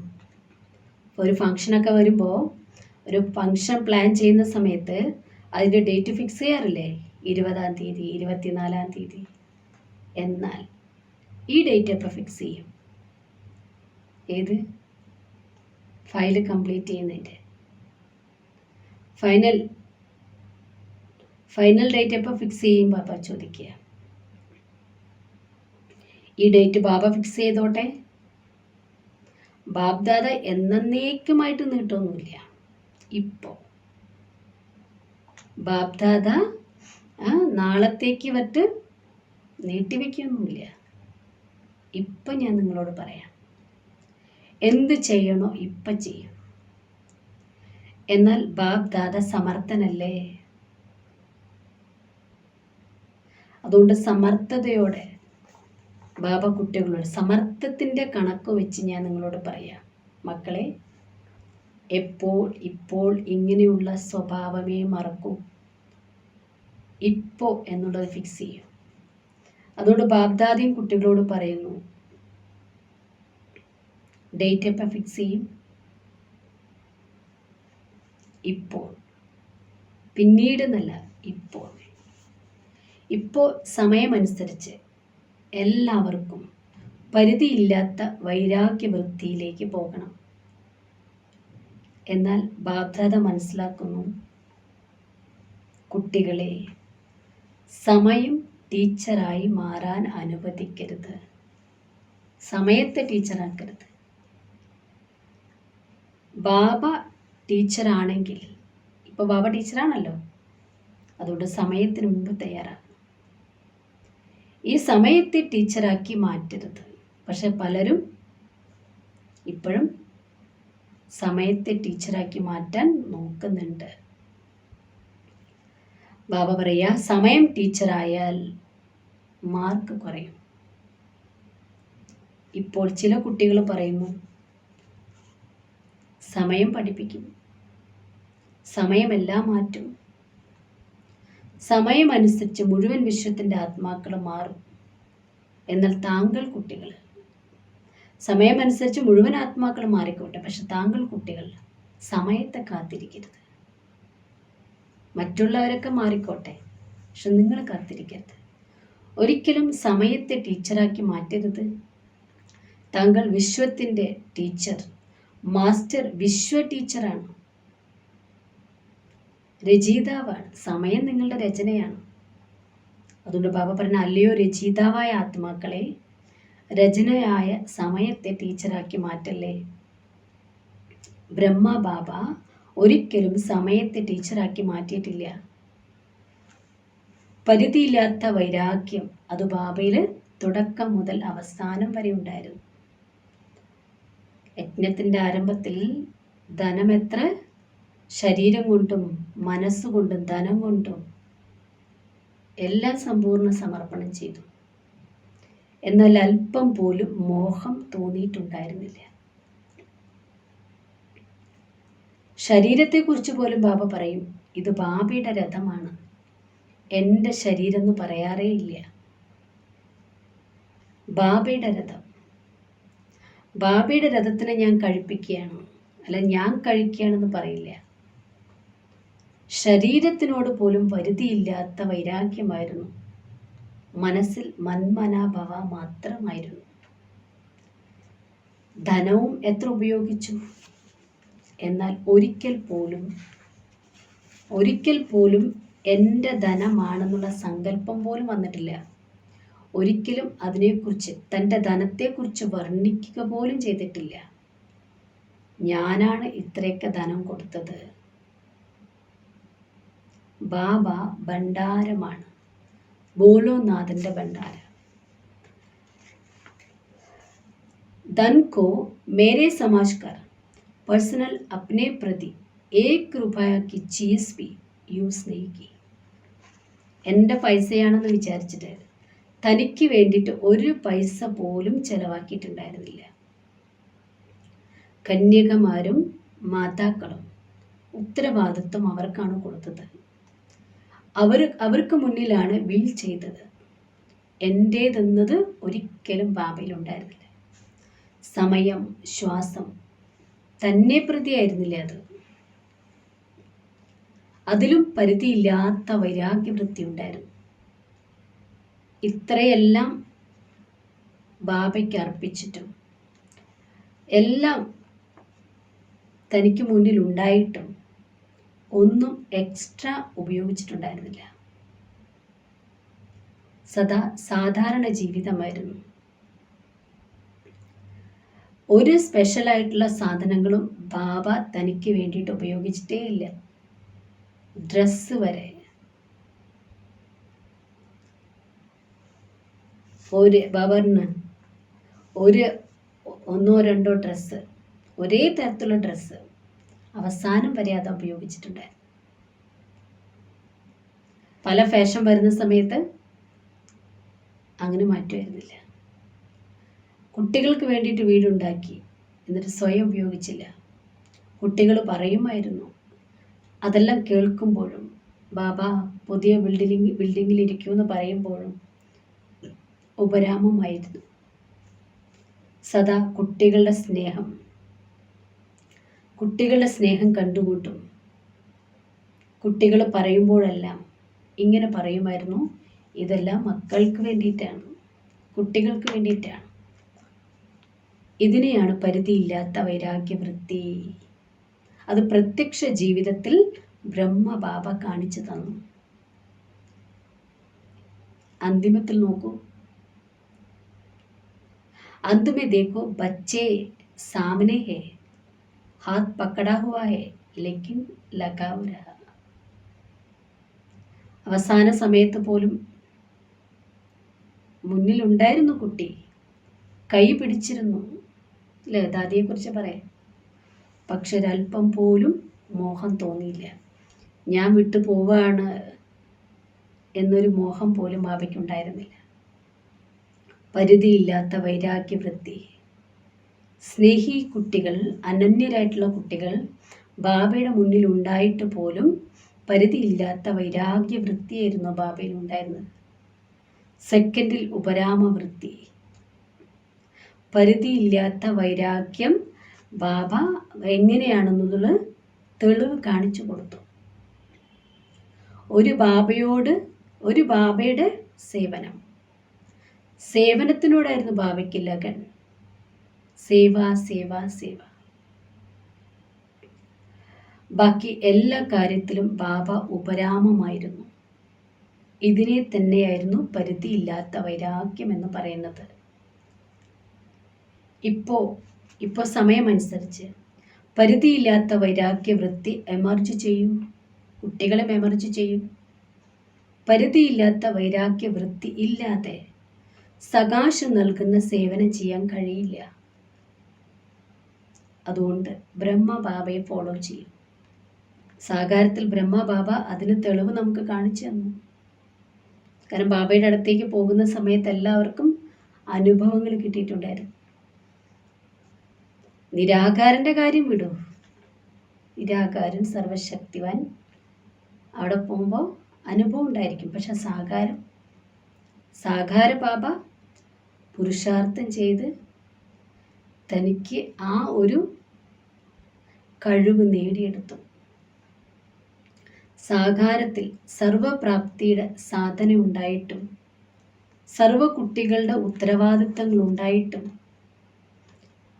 ഒരു ഫംഗ്ഷനൊക്കെ വരുമ്പോൾ, ഒരു ഫംഗ്ഷൻ പ്ലാൻ ചെയ്യുന്ന സമയത്ത് അതിൻ്റെ ഡേറ്റ് ഫിക്സ് ചെയ്യാറില്ലേ? 20-ാം തീയതി, 24-ാം തീയതി. എന്നാൽ ഈ ഡേറ്റ് എപ്പോൾ ഫിക്സ് ചെയ്യും? ഏത്? ഫയൽ കംപ്ലീറ്റ് ചെയ്യുന്നതിൻ്റെ ഫൈനൽ ഡേറ്റ് എപ്പോൾ ഫിക്സ് ചെയ്യും? ബാബ ചോദിക്കുക. ഈ ഡേറ്റ് ബാബ ഫിക്സ് ചെയ്തോട്ടെ. ബാബ്ദാദ എന്നേക്കുമായിട്ട് നീട്ടൊന്നുമില്ല. ഇപ്പോൾ ബാബ്ദാദ നാളത്തേക്ക് വട്ട് നീട്ടിവെക്കൊന്നുമില്ല. ഇപ്പം ഞാൻ നിങ്ങളോട് പറയാം, എന്ത് ചെയ്യണോ ഇപ്പം ചെയ്യും. എന്നാൽ ബാബ്ദാദ സമർത്ഥനല്ലേ? അതുകൊണ്ട് സമർത്ഥതയോടെ ബാബ കുട്ടികളോട് സമർത്ഥത്തിൻ്റെ കണക്ക് വെച്ച് ഞാൻ നിങ്ങളോട് പറയാം, മക്കളെ, ഇപ്പോൾ ഇങ്ങനെയുള്ള സ്വഭാവമേ മറക്കൂ. ഇപ്പോൾ എന്നുള്ളത് ഫിക്സ് ചെയ്യും. അതുകൊണ്ട് ബാബ്ദാദിയും കുട്ടികളോട് പറയുന്നു, ഡേറ്റ് എപ്പോൾ ഫിക്സ് ചെയ്യും? ഇപ്പോൾ, പിന്നീട് എന്നല്ല, ഇപ്പോൾ സമയമനുസരിച്ച് എല്ലാവർക്കും പരിധിയില്ലാത്ത വൈരാഗ്യവൃത്തിയിലേക്ക് പോകണം. എന്നാൽ ബാബ്ദാദ മനസ്സിലാക്കുന്നു, കുട്ടികളെ സമയം ടീച്ചറായി മാറാൻ അനുവദിക്കരുത്. സമയത്തെ ടീച്ചറാക്കരുത്. ബാബ ടീച്ചറാണെങ്കിൽ, ഇപ്പോൾ ബാബ ടീച്ചറാണല്ലോ, അതുകൊണ്ട് സമയത്തിന് മുമ്പ് തയ്യാറാണ്. ഈ സമയത്തെ ടീച്ചറാക്കി മാറ്റരുത്. പക്ഷെ പലരും ഇപ്പോഴും സമയത്തെ ടീച്ചറാക്കി മാറ്റാൻ നോക്കുന്നുണ്ട്. ബാബ പറയാ, സമയം ടീച്ചറായാൽ മാർക്ക് കുറയും. ഇപ്പോൾ ചില കുട്ടികൾ പറയുന്നു, സമയം പഠിപ്പിക്കും, സമയമെല്ലാം മാറ്റും, സമയമനുസരിച്ച് മുഴുവൻ വിശ്വത്തിൻ്റെ ആത്മാക്കൾ മാറും. എന്നാൽ താങ്കൾ കുട്ടികൾ, സമയമനുസരിച്ച് മുഴുവൻ ആത്മാക്കൾ മാറിക്കോട്ടെ, പക്ഷെ താങ്കൾ കുട്ടികൾ സമയത്തെ കാത്തിരിക്കരുത്. മറ്റുള്ളവരൊക്കെ മാറിക്കോട്ടെ, പക്ഷെ നിങ്ങൾ കാത്തിരിക്കരുത്. ഒരിക്കലും സമയത്തെ ടീച്ചറാക്കി മാറ്റരുത്. താങ്കൾ വിശ്വത്തിൻ്റെ ടീച്ചർ, മാസ്റ്റർ വിശ്വ ടീച്ചറാണ്, രചയിതാവാണ്. സമയം നിങ്ങളുടെ രചനയാണ്. അതുകൊണ്ട് ബാബ പറഞ്ഞ, അല്ലയോ രചയിതാവായ ആത്മാക്കളെ, രചനയായ സമയത്തെ ടീച്ചറാക്കി മാറ്റല്ലേ. ബ്രഹ്മ ബാബ ഒരിക്കലും സമയത്തെ ടീച്ചറാക്കി മാറ്റിയിട്ടില്ല. പരിധിയില്ലാത്ത വൈരാഗ്യം അത് ബാബയിൽ തുടക്കം മുതൽ അവസാനം വരെ ഉണ്ടായിരുന്നു. യജ്ഞത്തിൻ്റെ ആരംഭത്തിൽ ധനം എത്ര, ശരീരം കൊണ്ടും മനസ്സുകൊണ്ടും ധനം കൊണ്ടും എല്ലാം സമ്പൂർണ്ണ സമർപ്പണം ചെയ്തു. എന്നാൽ അല്പം പോലും മോഹം തോന്നിയിട്ടുണ്ടായിരുന്നില്ല. ശരീരത്തെക്കുറിച്ച് പോലും ബാബ പറയും, ഇത് ബാബയുടെ രഥമാണ്, എൻ്റെ ശരീരം എന്ന് പറയാറേ ഇല്ല. ബാബയുടെ രഥം, ബാബയുടെ രഥത്തിനെ ഞാൻ കഴിപ്പിക്കുകയാണ്, അല്ല ഞാൻ കഴിക്കുകയാണെന്ന് പറയില്ല. ശരീരത്തിനോട് പോലും പരിധിയില്ലാത്ത വൈരാഗ്യമായിരുന്നു. മനസ്സിൽ മന്മനാഭവ മാത്രമായിരുന്നു. ധനവും എത്ര ഉപയോഗിച്ചു, എന്നാൽ ഒരിക്കൽ പോലും എൻ്റെ ധനമാണെന്നുള്ള സങ്കല്പം പോലും വന്നിട്ടില്ല. ഒരിക്കലും അതിനെക്കുറിച്ച്, തൻ്റെ ധനത്തെക്കുറിച്ച് വർണ്ണിക്കുക പോലും ചെയ്തിട്ടില്ല. ഞാനാണ് ഇത്രയൊക്കെ ധനം കൊടുത്തത്. ബാബ ഭണ്ഡാരമാണ്, ബോലോനാഥൻ്റെ ഭണ്ഡാരം. धन को मेरे समाज कर पर्सनल अपने प्रति 1 रुपया की चीज भी യൂസ് नहीं की. എൻ്റെ പൈസയാണെന്ന് വിചാരിച്ചിട്ട് തനിക്ക് വേണ്ടിയിട്ട് 1 പൈസ പോലും ചെലവാക്കിയിട്ടുണ്ടായിരുന്നില്ല. കന്യകമാരും മാതാക്കളും ഉത്തരവാദിത്വം അവർക്കാണ് കൊടുത്തത്. അവർക്ക് മുന്നിലാണ് വിൽ ചെയ്തത്. എൻ്റേതെന്നത് ഒരിക്കലും ബാബയിലുണ്ടായിരുന്നില്ല. സമയം, ശ്വാസം തന്നെ പ്രതിയായിരുന്നില്ല അത്. അതിലും പരിധിയില്ലാത്ത വൈരാഗ്യവൃത്തി ഉണ്ടായിരുന്നു. ഇത്രയെല്ലാം ബാബയ്ക്ക് അർപ്പിച്ചിട്ടും എല്ലാം തനിക്ക് മുന്നിൽ ഉണ്ടായിട്ടും ഒന്നും എക്സ്ട്രാ ഉപയോഗിച്ചിട്ടുണ്ടായിരുന്നില്ല. സദാ സാധാരണ ജീവിതമായിരുന്നു. ഒരു സ്പെഷ്യലായിട്ടുള്ള സാധനങ്ങളും ബാബ തനിക്ക് വേണ്ടിയിട്ട് ഉപയോഗിച്ചിട്ടേ ഇല്ല. ഡ്രസ്സ് വരെ ബാബറിന് ഒന്നോ രണ്ടോ ഡ്രസ്സ്, ഒരേ തരത്തിലുള്ള ഡ്രസ്സ് അവസാനം വരെ അത് ഉപയോഗിച്ചിട്ടുണ്ട്. പല ഫാഷൻ വരുന്ന സമയത്ത് അങ്ങനെ മാറ്റം വരുന്നില്ല. കുട്ടികൾക്ക് വേണ്ടിയിട്ട് വീടുണ്ടാക്കി, എന്നിട്ട് സ്വയം ഉപയോഗിച്ചില്ല. കുട്ടികൾ പറയുമായിരുന്നു. അതെല്ലാം കേൾക്കുമ്പോഴും ബാബ പുതിയ ബിൽഡിങ്ങിൽ ഇരിക്കുമെന്ന് പറയുമ്പോഴും ഉപരാമമായിരുന്നു. സദാ കുട്ടികളുടെ സ്നേഹം കണ്ടുകൂട്ടും. കുട്ടികൾ പറയുമ്പോഴെല്ലാം ഇങ്ങനെ പറയുമായിരുന്നു, ഇതെല്ലാം മക്കൾക്ക് വേണ്ടിയിട്ടാണ്, കുട്ടികൾക്ക് വേണ്ടിയിട്ടാണ്. ഇതിനെയാണ് പരിധിയില്ലാത്ത വൈരാഗ്യവൃത്തി. അത് പ്രത്യക്ഷ ജീവിതത്തിൽ ബ്രഹ്മ ബാബ കാണിച്ചു തന്നു. അന്തിമത്തിൽ നോക്കൂ, अंत में देखो बच्चे सामने है, हाथ पकड़ा हुआ है लेकिन लगाव रहा. അവസാന സമയത്ത് പോലും മുന്നിലുണ്ടായിരുന്നു കുട്ടി, കൈ പിടിച്ചിരുന്നു അല്ലേ, ദാദിയെക്കുറിച്ച് പറയാം. പക്ഷെ ഒരല്പം പോലും മോഹം തോന്നിയില്ല. ഞാൻ വിട്ടു പോവാണ് എന്നൊരു മോഹം പോലും ബാബയ്ക്കുണ്ടായിരുന്നില്ല. പരിധിയില്ലാത്ത വൈരാഗ്യവൃത്തി. സ്നേഹി കുട്ടികൾ, അനന്യരായിട്ടുള്ള കുട്ടികൾ ബാബയുടെ മുന്നിൽ ഉണ്ടായിട്ട് പോലും പരിധിയില്ലാത്ത വൈരാഗ്യവൃത്തിയായിരുന്നു ബാബയിൽ ഉണ്ടായിരുന്നത്. സെക്കൻഡിൽ ഉപരാമവൃത്തി. പരിധിയില്ലാത്ത വൈരാഗ്യം ബാബ എങ്ങനെയാണെന്നുള്ള തെളിവ് കാണിച്ചു കൊടുത്തു. ഒരു ബാബയുടെ സേവനത്തിനോടായിരുന്നു ബാബയ്ക്ക് ലഗൻ. സേവ സേവ സേവ. ബാക്കി എല്ലാ കാര്യത്തിലും ബാബ ഉപരാമമായിരുന്നു. ഇതിനെ തന്നെയായിരുന്നു പരിധിയില്ലാത്ത വൈരാഗ്യം എന്ന് പറയുന്നത്. ഇപ്പോൾ സമയമനുസരിച്ച് പരിധിയില്ലാത്ത വൈരാഗ്യവൃത്തി എമർജ് ചെയ്യൂ. കുട്ടികളെ എമർജ് ചെയ്യൂ. പരിധിയില്ലാത്ത വൈരാഗ്യവൃത്തി ഇല്ലാതെ സകാശം നൽകുന്ന സേവനം ചെയ്യാൻ കഴിയില്ല. അതുകൊണ്ട് ബ്രഹ്മബാബയെ ഫോളോ ചെയ്യും. സാകാരത്തിൽ ബ്രഹ്മബാബ അതിന് തെളിവ് നമുക്ക് കാണിച്ചു തന്നു. കാരണം ബാബയുടെ അടുത്തേക്ക് പോകുന്ന സമയത്ത് എല്ലാവർക്കും അനുഭവങ്ങൾ കിട്ടിയിട്ടുണ്ടായിരുന്നു. നിരാകാരൻ്റെ കാര്യം വിടൂ. നിരാകാരൻ സർവശക്തിവാൻ, അവിടെ പോകുമ്പോൾ അനുഭവം ഉണ്ടായിരിക്കും. പക്ഷെ സാകാര ബാബ പുരുഷാർത്ഥം ചെയ്ത് തനിക്ക് ആ ഒരു കഴിവ് നേടിയെടുത്തു. സാകാരത്തിൽ സർവപ്രാപ്തിയുടെ സാധന ഉണ്ടായിട്ടും സർവ കുട്ടികളുടെ ഉത്തരവാദിത്തങ്ങൾ ഉണ്ടായിട്ടും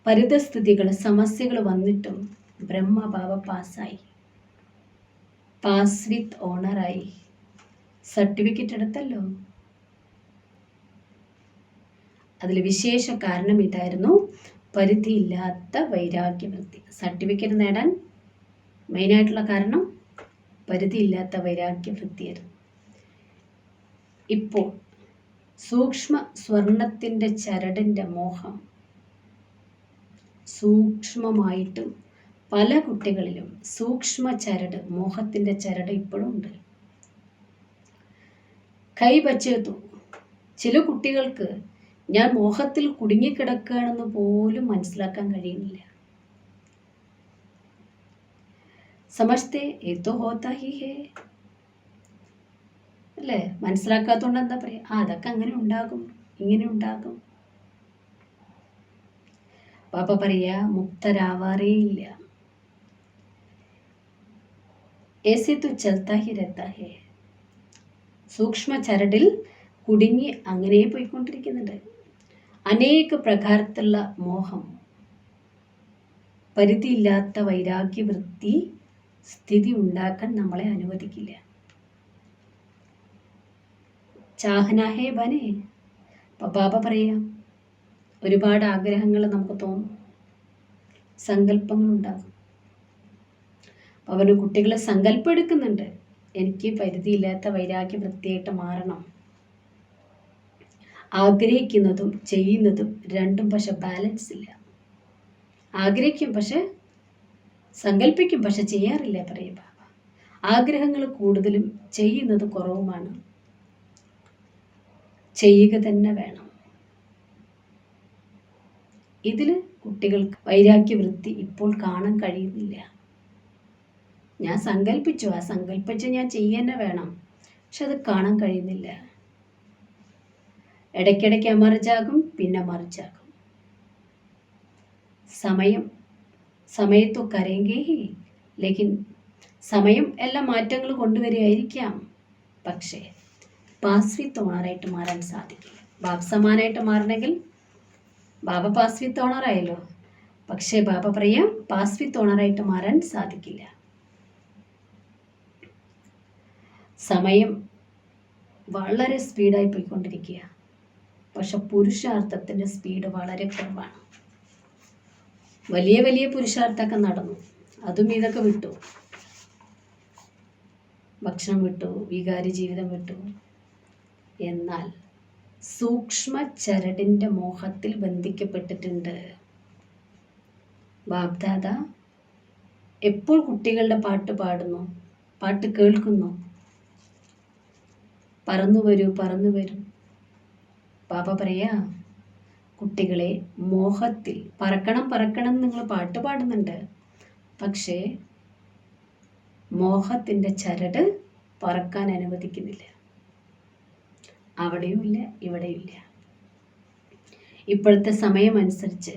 പരിതസ്ഥിതികൾ സമസ്യകൾ വന്നിട്ടും ബ്രഹ്മബാബ പാസ് വിത്ത് ഓണറായി. സർട്ടിഫിക്കറ്റ് എടുത്തല്ലോ. അതിൽ വിശേഷ കാരണം ഇതായിരുന്നു, പരിധിയില്ലാത്ത വൈരാഗ്യവൃത്തി. സർട്ടിഫിക്കറ്റ് നേടാൻ മെയിനായിട്ടുള്ള കാരണം പരിധിയില്ലാത്ത വൈരാഗ്യവൃത്തിയായിരുന്നു. ഇപ്പോൾ സൂക്ഷ്മ സ്വർണത്തിൻ്റെ ചരടിൻ്റെ മോഹം സൂക്ഷ്മമായിട്ടും പല കുട്ടികളിലും സൂക്ഷ്മ ചരട്, മോഹത്തിൻ്റെ ചരട് ഇപ്പോഴും ഉണ്ട്. കൈ വച്ചെത്തു. ചില കുട്ടികൾക്ക് ഞാൻ മോഹത്തിൽ കുടുങ്ങിക്കിടക്കുകയാണെന്ന് പോലും മനസ്സിലാക്കാൻ കഴിയുന്നില്ല. സമസ്തേ ഏതോ ഹോത്താ ഹി ഹേ അല്ലേ? മനസ്സിലാക്കാത്തതുകൊണ്ട് എന്താ പറയാ, അതൊക്കെ അങ്ങനെ ഉണ്ടാകും, ഇങ്ങനെ ഉണ്ടാകും. ബാബ പറയാ, മുക്തരാവാറേ ഇല്ല. ऐसे तो चलता ही रहता है. സൂക്ഷ്മ ചരടിൽ കുടുങ്ങി അങ്ങനെ പോയിക്കൊണ്ടിരിക്കുന്നുണ്ട്. അനേക പ്രകാരത്തിലുള്ള മോഹം, പരിധിയില്ലാത്ത വൈരാഗ്യവൃത്തി സ്ഥിതി ഉണ്ടാക്കാൻ നമ്മളെ അനുവദിക്കില്ല. ചാഹന ഹേ ബനെ. ബാബ പറയാം, ഒരുപാട് ആഗ്രഹങ്ങൾ നമുക്ക് തോന്നും. സങ്കല്പങ്ങളുണ്ടാകും. അവന് കുട്ടികളെ സങ്കല്പം എടുക്കുന്നുണ്ട്, എനിക്ക് പരിധിയില്ലാത്ത വൈരാഗ്യ വൃത്തിയായിട്ട് മാറണം. ആഗ്രഹിക്കുന്നതും ചെയ്യുന്നതും രണ്ടും പക്ഷെ ബാലൻസ് ഇല്ല. ആഗ്രഹിക്കും പക്ഷെ സങ്കല്പിക്കും പക്ഷെ ചെയ്യാറില്ല പറയും ബാബ. ആഗ്രഹങ്ങൾ കൂടുതലും ചെയ്യുന്നത് കുറവുമാണ്. ചെയ്യുക തന്നെ വേണം. ഇതിൽ കുട്ടികൾക്ക് വൈരാഗ്യവൃത്തി ഇപ്പോൾ കാണാൻ കഴിയുന്നില്ല. ഞാൻ സങ്കല്പിച്ചു, ആ സങ്കല്പിച്ച് ഞാൻ ചെയ്യുക വേണം, പക്ഷെ അത് കാണാൻ കഴിയുന്നില്ല. ഇടയ്ക്കിടയ്ക്ക് മറിച്ചാകും, പിന്നെ മറിച്ചാകും. സമയത്തൊക്കെ കരയെങ്കിൽ ലേക്കിൻ സമയം എല്ലാ മാറ്റങ്ങൾ കൊണ്ടുവരികയായിരിക്കാം, പക്ഷേ പാസ്വിത്ത് ഓണറായിട്ട് മാറാൻ സാധിക്കില്ല. ബാബ സമാനായിട്ട് മാറണമെങ്കിൽ ബാബ പാസ്വിത്ത് ഓണറായല്ലോ, പക്ഷേ ബാബ പറയാം പാസ്വിത്ത് ഓണറായിട്ട് മാറാൻ സാധിക്കില്ല. സമയം വളരെ സ്പീഡായി പോയിക്കൊണ്ടിരിക്കുക, പക്ഷെ പുരുഷാർത്ഥത്തിൻ്റെ സ്പീഡ് വളരെ കുറവാണ്. വലിയ വലിയ പുരുഷാർത്ഥമൊക്കെ നടന്നു, അതും ഇതൊക്കെ വിട്ടു. ഭക്ഷണം വിട്ടു, വികാരി ജീവിതം വിട്ടു. എന്നാൽ സൂക്ഷ്മ ചരടിൻ്റെ മോഹത്തിൽ ബന്ധിക്കപ്പെട്ടിട്ടുണ്ട്. ബാബ്ദാദ എപ്പോൾ കുട്ടികളുടെ പാട്ട് പാടുന്നു, പാട്ട് കേൾക്കുന്നു, പറന്നു വരൂ പറന്നു വരൂ. ബാബ പറയാ, കുട്ടികളെ മോഹത്തിൽ പറക്കണം പറക്കണം നിങ്ങൾ പാട്ട് പാടുന്നുണ്ട്, പക്ഷേ മോഹത്തിൻ്റെ ചരട് പറക്കാൻ അനുവദിക്കുന്നില്ല. അവിടെയും ഇല്ല ഇവിടെയും ഇല്ല. ഇപ്പോഴത്തെ സമയമനുസരിച്ച്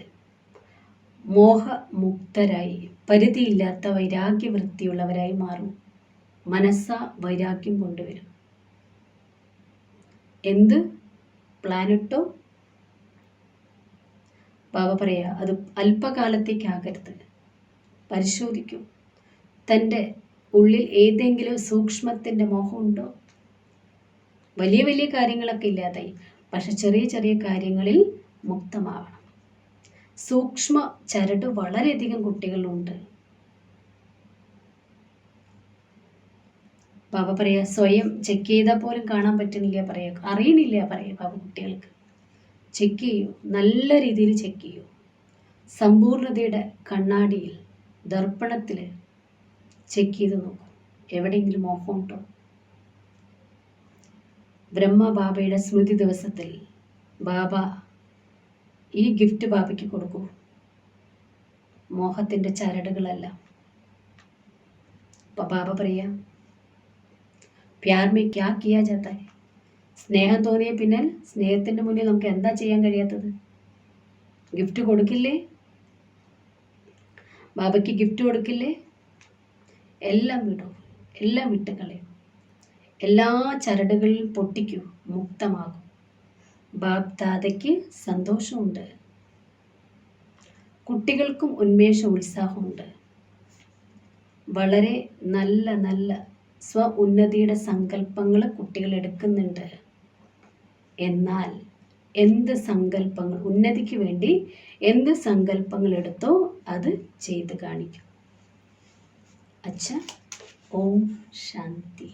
മോഹമുക്തരായി പരിധിയില്ലാത്ത വൈരാഗ്യവൃത്തിയുള്ളവരായി മാറും. മനസ്സ വൈരാഗ്യം കൊണ്ടുവരും. എന്ത് പ്ലാനിട്ടോ ബാബ പറയാ, അത് അല്പകാലത്തേക്കാകരുത്. പരിശോധിക്കും, തൻ്റെ ഉള്ളിൽ ഏതെങ്കിലും സൂക്ഷ്മത്തിൻ്റെ മോഹമുണ്ടോ? വലിയ വലിയ കാര്യങ്ങളൊക്കെ ഇല്ലാതായി, പക്ഷെ ചെറിയ ചെറിയ കാര്യങ്ങളിൽ മുക്തമാവണം. സൂക്ഷ്മ ചരട് വളരെയധികം കുട്ടികളുണ്ട്. ബാബ പറയാ, സ്വയം ചെക്ക് ചെയ്താൽ പോലും കാണാൻ പറ്റുന്നില്ല പറയാ, അറിയണില്ല പറയാ ബാബ. കുട്ടികൾക്ക് ചെക്ക് ചെയ്യൂ, നല്ല രീതിയിൽ ചെക്ക് ചെയ്യൂ. സമ്പൂർണതയുടെ കണ്ണാടിയിൽ ദർപ്പണത്തിൽ ചെക്ക് ചെയ്ത് നോക്കൂ, എവിടെയെങ്കിലും മോഹമുണ്ടോ? ബ്രഹ്മ ബാബയുടെ സ്മൃതി ദിവസത്തിൽ ബാബ ഈ ഗിഫ്റ്റ് ബാബയ്ക്ക് കൊടുക്കൂ, മോഹത്തിൻ്റെ ചരടുകളെല്ലാം. അപ്പം ബാബ പറയാ, പ്യാർ മേ ക്യാ കിയാ ജാതാ ഹൈ. സ്നേഹം തോന്നിയ പിന്നെ സ്നേഹത്തിൻ്റെ മുന്നിൽ നമുക്ക് എന്താ ചെയ്യാൻ കഴിയാത്തത്? ഗിഫ്റ്റ് കൊടുക്കില്ലേ? ബാബയ്ക്ക് ഗിഫ്റ്റ് കൊടുക്കില്ലേ? എല്ലാം വിടൂ, എല്ലാം വിട്ടുകളയും. എല്ലാ ചരടുകളിലും പൊട്ടിക്കൂ, മുക്തമാകും. ബാബ് ദാദയ്ക്ക് സന്തോഷമുണ്ട്, കുട്ടികൾക്കും ഉന്മേഷ ഉത്സാഹമുണ്ട്. വളരെ നല്ല നല്ല സ്വ ഉന്നതിയുടെ സങ്കല്പങ്ങൾ കുട്ടികൾ എടുക്കുന്നുണ്ട്. എന്നാൽ എന്ത് സങ്കല്പങ്ങൾ, ഉന്നതിക്ക് വേണ്ടി എന്ത് സങ്കല്പങ്ങൾ എടുത്തോ അത് ചെയ്ത് കാണിക്കും. അച്ഛ, ഓം ശാന്തി.